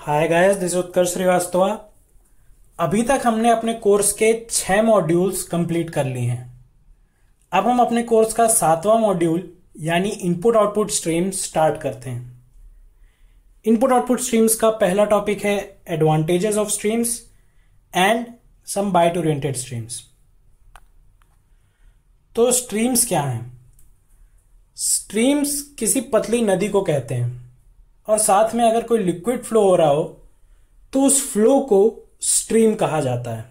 Hi guys, this उत्कर्ष श्रीवास्तव। अभी तक हमने अपने कोर्स के 6 मॉड्यूल्स कंप्लीट कर लिए हैं। अब हम अपने कोर्स का 7वां मॉड्यूल यानी इनपुट आउटपुट स्ट्रीम्स स्टार्ट करते हैं। इनपुट आउटपुट स्ट्रीम्स का पहला टॉपिक है advantages of streams and some byte oriented streams. तो स्ट्रीम्स क्या हैं? स्ट्रीम्स किसी पतली नदी को कहते हैं और साथ में अगर कोई लिक्विड फ्लो हो रहा हो तो उस फ्लो को स्ट्रीम कहा जाता है।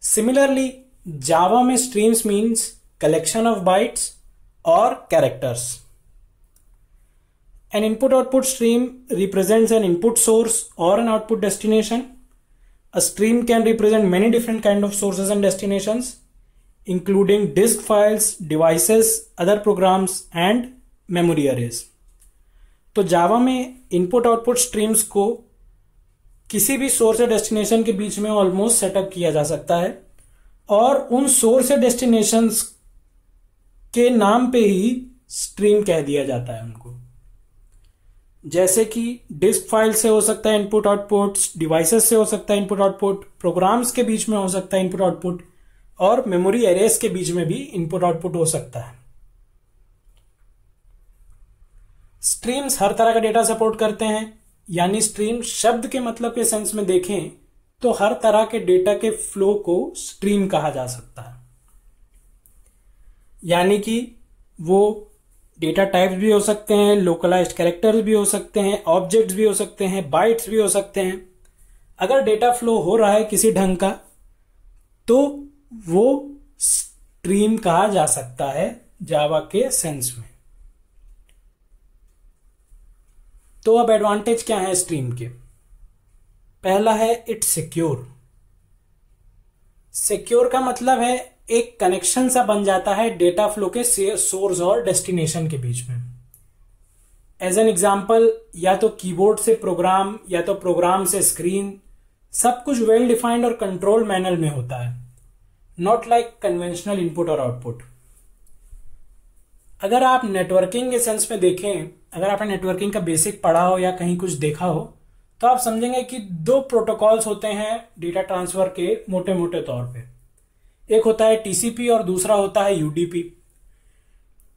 सिमिलरली जावा में streams means collection of bytes और characters. An input output stream represents an input source or an output destination. A stream can represent many different kind of sources and destinations, including disk files, devices, other programs and memory arrays. तो जावा में input output streams को किसी भी source या destination के बीच में almost setup किया जा सकता है और उन सोर्स या डेस्टिनेशंस के नाम पे ही स्ट्रीम कह दिया जाता है उनको। जैसे कि डिस्क फाइल से हो सकता है इनपुट आउटपुट, डिवाइसेस से हो सकता है इनपुट आउटपुट, प्रोग्राम्स के बीच में हो सकता है इनपुट आउटपुट और मेमोरी एरेस के बीच में भी इनपुट आउटपुट हो सकता है। स्ट्रीम्स हर तरह का डेटा सपोर्ट करते हैं, यानी स्ट्रीम शब्द के मतलब के सेंस में देखें तो हर तरह के डेटा के फ्लो को स्ट्रीम कहा जा सकता है। यानी कि वो डेटा टाइप्स भी हो सकते हैं, लोकलाइज्ड कैरेक्टर्स भी हो सकते हैं, ऑब्जेक्ट्स भी हो सकते हैं, बाइट्स भी हो सकते हैं। अगर डेटा फ्लो हो रहा है किसी ढंग का तो वो स्ट्रीम कहा जा सकता है जावा के सेंस में। तो अब एडवांटेज क्या है स्ट्रीम के? पहला है इट्स सिक्योर। सिक्योर का मतलब है एक कनेक्शन सा बन जाता है डेटा फ्लो के सोर्स और डेस्टिनेशन के बीच में। एज एन एग्जांपल, या तो कीबोर्ड से प्रोग्राम या तो प्रोग्राम से स्क्रीन, सब कुछ वेल डिफाइंड और कंट्रोल मैनर में होता है, नॉट लाइक कन्वेंशनल इनपुट और आउटपुट। अगर आप नेटवर्किंग के सेंस में देखें, अगर आपने नेटवर्किंग का बेसिक पढ़ा हो या कहीं कुछ देखा हो तो आप समझेंगे कि 2 प्रोटोकॉल्स होते हैं डेटा ट्रांसफर के मोटे मोटे तौर पे। एक होता है टीसीपी और दूसरा होता है यूडीपी।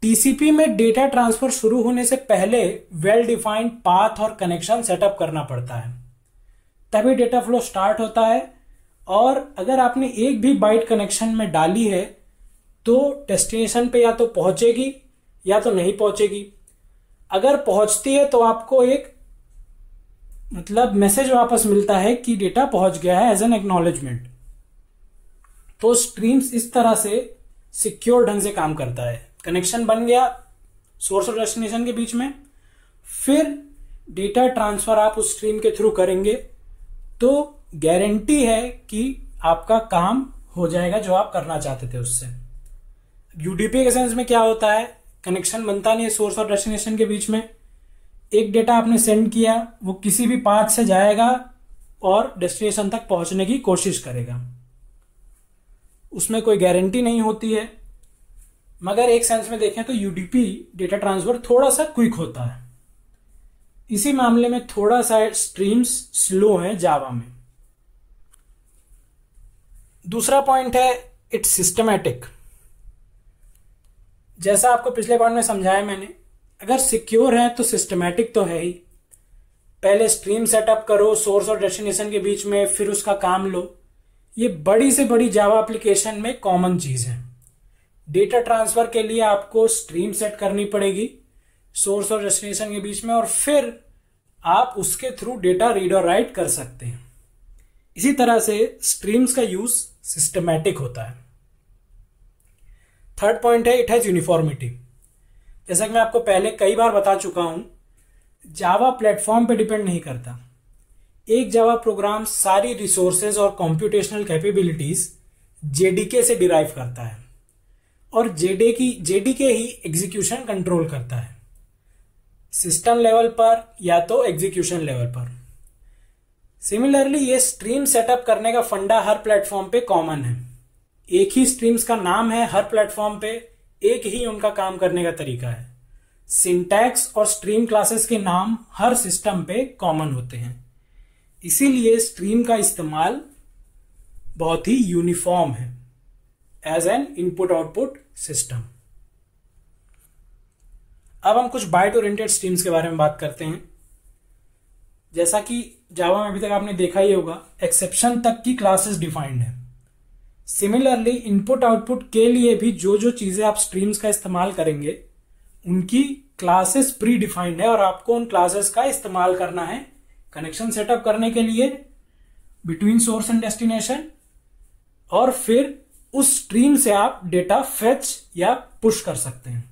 टीसीपी में डेटा ट्रांसफर शुरू होने से पहले वेल डिफाइंड पाथ और कनेक्शन सेटअप करना पड़ता है, तभी डेटा फ्लो स्टार्ट होता है। और अगर आपने एक भी बाइट कनेक्शन में डाली है तो डेस्टिनेशन पे या तो पहुंचेगी या तो नहीं पहुंचेगी। अगर पहुंचती है तो आपको एक मैसेज वापस मिलता है कि डेटा पहुंच गया है एज एन एक्नॉलेजमेंट। तो स्ट्रीम्स इस तरह से सिक्योर ढंग से काम करता है। कनेक्शन बन गया सोर्स और डेस्टिनेशन के बीच में, फिर डेटा ट्रांसफर आप उस स्ट्रीम के थ्रू करेंगे तो गारंटी है कि आपका काम हो जाएगा जो आप करना चाहते थे उससे। यूडीपी के सेंस में क्या होता है, कनेक्शन बनता नहीं है सोर्स और डेस्टिनेशन के बीच में। एक डेटा आपने सेंड किया, वो किसी भी पाथ से जाएगा और डेस्टिनेशन तक पहुंचने की कोशिश करेगा। उसमें कोई गारंटी नहीं होती है, मगर एक सेंस में देखें तो यूडीपी डेटा ट्रांसफर थोड़ा सा क्विक होता है। इसी मामले में थोड़ा सा स्ट्रीम्स स्लो हैं जावा में। दूसरा पॉइंट है इट्स सिस्टमैटिक। जैसा आपको पिछले पॉइंट में समझाया मैंने, अगर सिक्योर है तो सिस्टमैटिक तो है ही। पहले स्ट्रीम सेटअप करो सोर्स और डेस्टिनेशन के बीच में, फिर उसका काम लो। ये बड़ी से बड़ी जावा एप्लीकेशन में कॉमन चीज है। डेटा ट्रांसफर के लिए आपको स्ट्रीम सेट करनी पड़ेगी सोर्स और डेस्टिनेशन के बीच में और फिर आप उसके थ्रू डेटा रीड और राइट कर सकते हैं। इसी तरह से स्ट्रीम्स का यूज सिस्टमैटिक होता है। थर्ड पॉइंट है इट हैज यूनिफॉर्मिटी। जैसा कि मैं आपको पहले कई बार बता चुका हूं, जावा प्लेटफॉर्म पे डिपेंड नहीं करता। एक जावा प्रोग्राम सारी रिसोर्सेज और कंप्यूटेशनल कैपेबिलिटीज जेडीके से डिराइव करता है और जेडीके ही एग्जीक्यूशन कंट्रोल करता है, सिस्टम लेवल पर या तो एग्जीक्यूशन लेवल पर। सिमिलरली ये स्ट्रीम सेटअप करने का फंडा हर प्लेटफॉर्म पे कॉमन है। एक ही स्ट्रीम्स का नाम है हर प्लेटफॉर्म पे, एक ही उनका काम करने का तरीका है। सिंटैक्स और स्ट्रीम क्लासेस के नाम हर सिस्टम पे कॉमन होते हैं। इसीलिए स्ट्रीम का इस्तेमाल बहुत ही यूनिफॉर्म है as an input output system. अब हम कुछ बाइट ओरिएंटेड स्ट्रीम्स के बारे में बात करते हैं। जैसा कि जावा में अभी तक आपने देखा ही होगा, एक्सेप्शन तक की क्लासेस डिफाइंड है। सिमिलरली इनपुट आउटपुट के लिए भी जो जो चीजें आप स्ट्रीम्स का इस्तेमाल करेंगे उनकी क्लासेस प्री डिफाइंड है और आपको उन क्लासेस का इस्तेमाल करना है कनेक्शन सेटअप करने के लिए बिटवीन सोर्स एंड डेस्टिनेशन, और फिर उस स्ट्रीम से आप डेटा फेच या पुश कर सकते हैं।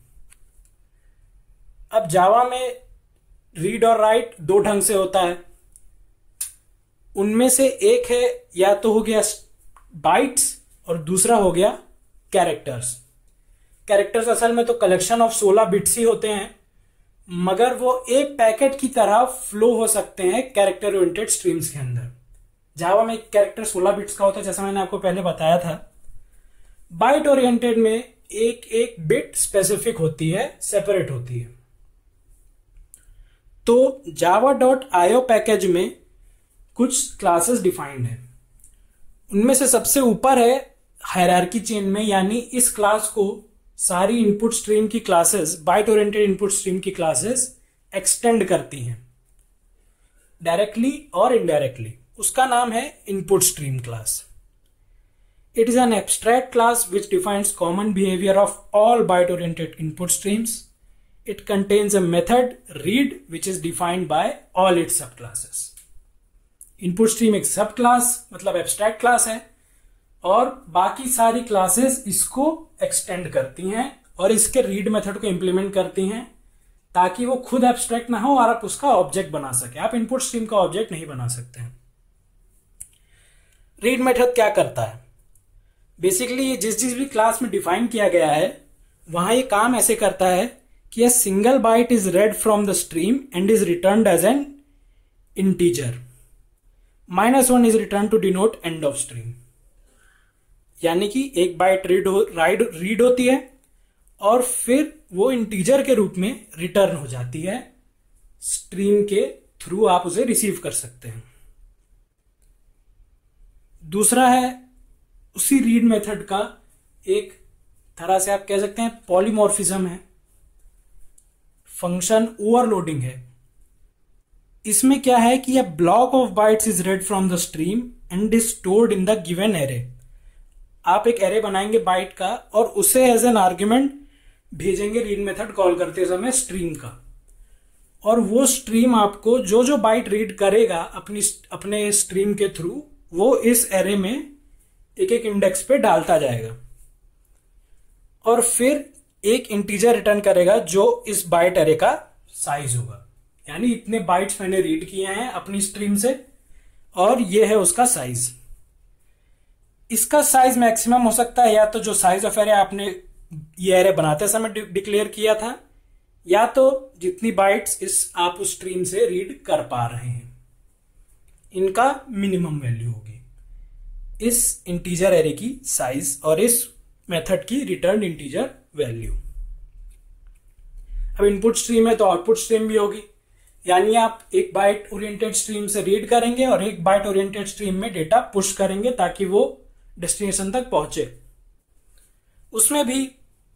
अब जावा में रीड और राइट दो ढंग से होता है। उनमें से एक है या तो हो गया बाइट्स और दूसरा हो गया कैरेक्टर्स। कैरेक्टर्स असल में तो कलेक्शन ऑफ 16 बिट्स ही होते हैं, मगर वो एक पैकेट की तरह फ्लो हो सकते हैं कैरेक्टर ओरिएंटेड स्ट्रीम्स के अंदर। जावा में कैरेक्टर 16 बिट्स का होता है, जैसा मैंने आपको पहले बताया था। बाइट ओरिएंटेड में एक एक बिट स्पेसिफिक होती है, सेपरेट होती है। तो java.io पैकेज में कुछ क्लासेस डिफाइंड है। उनमें से सबसे ऊपर है हायरार्की चेन में, यानी इस क्लास को सारी इनपुट स्ट्रीम की classes, byte oriented input stream की क्लासेस एक्सटेंड करती हैं डायरेक्टली और इनडायरेक्टली। उसका नाम है input stream class. It is an abstract class which defines common behaviour of all byte oriented input streams. It contains a method read which is defined by all its subclasses. Input stream एक सब class मतलब abstract class है और बाकी सारी classes इसको extend करती हैं और इसके रीड मेथड को इंप्लीमेंट करती हैं ताकि वो खुद एब्स्ट्रैक्ट ना हो और आप उसका ऑब्जेक्ट बना सके। आप इनपुट स्ट्रीम का ऑब्जेक्ट नहीं बना सकते हैं। रीड मेथड क्या करता है? बेसिकली जिस भी क्लास में डिफाइन किया गया है वहां ये काम ऐसे करता है कि a single byte is read from the stream and is returned as an integer. -1 is returned to denote end of stream. यानी कि एक बाइट रीड होती है और फिर वो इंटीजर के रूप में रिटर्न हो जाती है। स्ट्रीम के थ्रू आप उसे रिसीव कर सकते हैं। दूसरा है उसी रीड मेथड का एक तरह से आप कह सकते हैं पॉलीमॉर्फिज्म है, फंक्शन ओवरलोडिंग है। इसमें क्या है कि a block of bytes is read from the stream and is stored in the given array. आप एक एरे बनाएंगे बाइट का और उसे एज एन आर्ग्यूमेंट भेजेंगे रीड मेथड कॉल करते समय स्ट्रीम का, और वो स्ट्रीम आपको जो जो बाइट रीड करेगा अपने स्ट्रीम के थ्रू वो इस एरे में एक एक इंडेक्स पे डालता जाएगा और फिर एक इंटीजर रिटर्न करेगा जो इस बाइट एरे का साइज होगा। यानी इतने बाइट्स मैंने रीड किए हैं अपनी स्ट्रीम से और ये है उसका साइज। इसका साइज मैक्सिमम हो सकता है या तो जो साइज ऑफ एरे आपने ये एरे बनाते समय डिक्लेयर किया था, या तो जितनी बाइट्स इस आप उस स्ट्रीम से रीड कर पा रहे हैं, इनका मिनिमम वैल्यू होगी इस इंटीजर एरे की साइज और इस मेथड की रिटर्न इंटीजर वैल्यू। अब इनपुट स्ट्रीम है तो आउटपुट स्ट्रीम भी होगी, यानी आप एक बाइट ओरिएंटेड स्ट्रीम से रीड करेंगे और एक बाइट ओरिएंटेड स्ट्रीम में डेटा पुश करेंगे ताकि वो डेस्टिनेशन तक पहुंचे। उसमें भी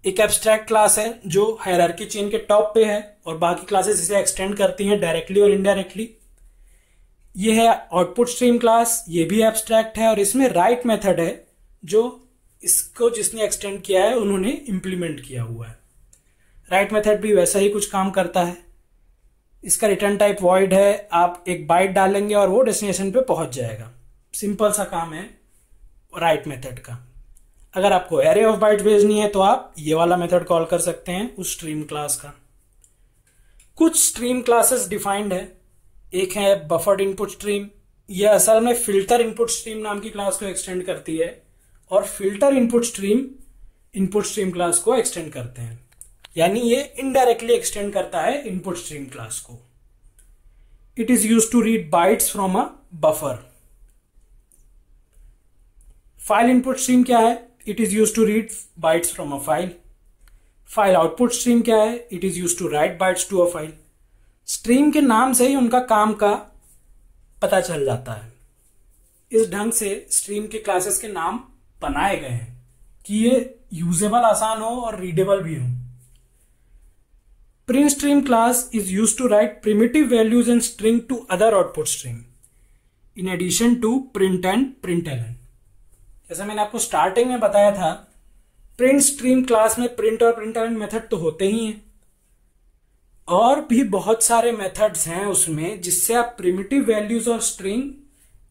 एक एब्स्ट्रैक्ट क्लास है जो हायरार्की चेन के टॉप पे है और बाकी क्लासेस इसे एक्सटेंड करती हैं डायरेक्टली और इनडायरेक्टली। ये है आउटपुट स्ट्रीम क्लास, ये भी एब्स्ट्रैक्ट है और इसमें राइट मेथड है जो इसको जिसने एक्सटेंड किया है उन्होंने इंप्लीमेंट किया हुआ है। राइट मेथड भी वैसा ही कुछ काम करता है। इसका रिटर्न टाइप वॉइड है, आप एक बाइट डालेंगे और वो डेस्टिनेशन पे पहुंच जाएगा। सिंपल सा काम है राइट मेथड का। अगर आपको एरे ऑफ बाइट भेजनी है तो आप ये वाला मेथड कॉल कर सकते हैं उस स्ट्रीम क्लास का। कुछ स्ट्रीम क्लासेस डिफाइंड है। एक है बफर्ड इनपुट स्ट्रीम, ये असल में फिल्टर इनपुट स्ट्रीम नाम की क्लास को एक्सटेंड करती है और फिल्टर इनपुट स्ट्रीम क्लास को एक्सटेंड करते हैं, यानी ये इनडायरेक्टली एक्सटेंड करता है इनपुट स्ट्रीम क्लास को। It is use to read bytes from a buffer. File input stream क्या है? It is use to read bytes from a file. File output stream क्या है? It is use to write bytes to a file. Stream के नाम से ही उनका काम का पता चल जाता है। इस ढंग से स्ट्रीम के क्लासेस के नाम बनाए गए हैं कि ये यूजेबल आसान हो और रीडेबल भी हो। Print stream class is used to write primitive values and string to other output stream in addition to print and println. जैसा मैंने आपको स्टार्टिंग में बताया था, प्रिंट स्ट्रीम क्लास में प्रिंट और प्रिंटलन मेथड तो होते ही हैं, और भी बहुत सारे मेथड्स हैं उसमें जिससे आप प्रिमिटिव वैल्यूज और स्ट्रिंग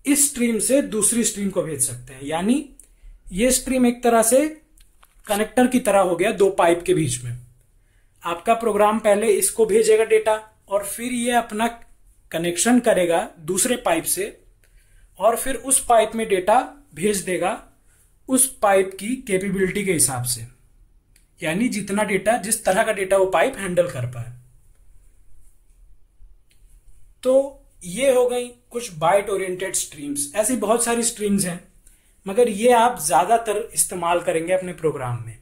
इस स्ट्रीम से दूसरी स्ट्रीम को भेज सकते हैं। यानी ये स्ट्रीम एक तरह से कनेक्टर की तरह हो गया दो पाइप के बीच में। आपका प्रोग्राम पहले इसको भेजेगा डेटा, और फिर ये अपना कनेक्शन करेगा दूसरे पाइप से, और फिर उस पाइप में डेटा भेज देगा उस पाइप की कैपेबिलिटी के हिसाब से, यानी जितना डेटा, जिस तरह का डेटा वो पाइप हैंडल कर पाए। तो ये हो गई कुछ बाइट ओरिएंटेड स्ट्रीम्स। ऐसी बहुत सारी स्ट्रीम्स हैं, मगर ये आप ज्यादातर इस्तेमाल करेंगे अपने प्रोग्राम में।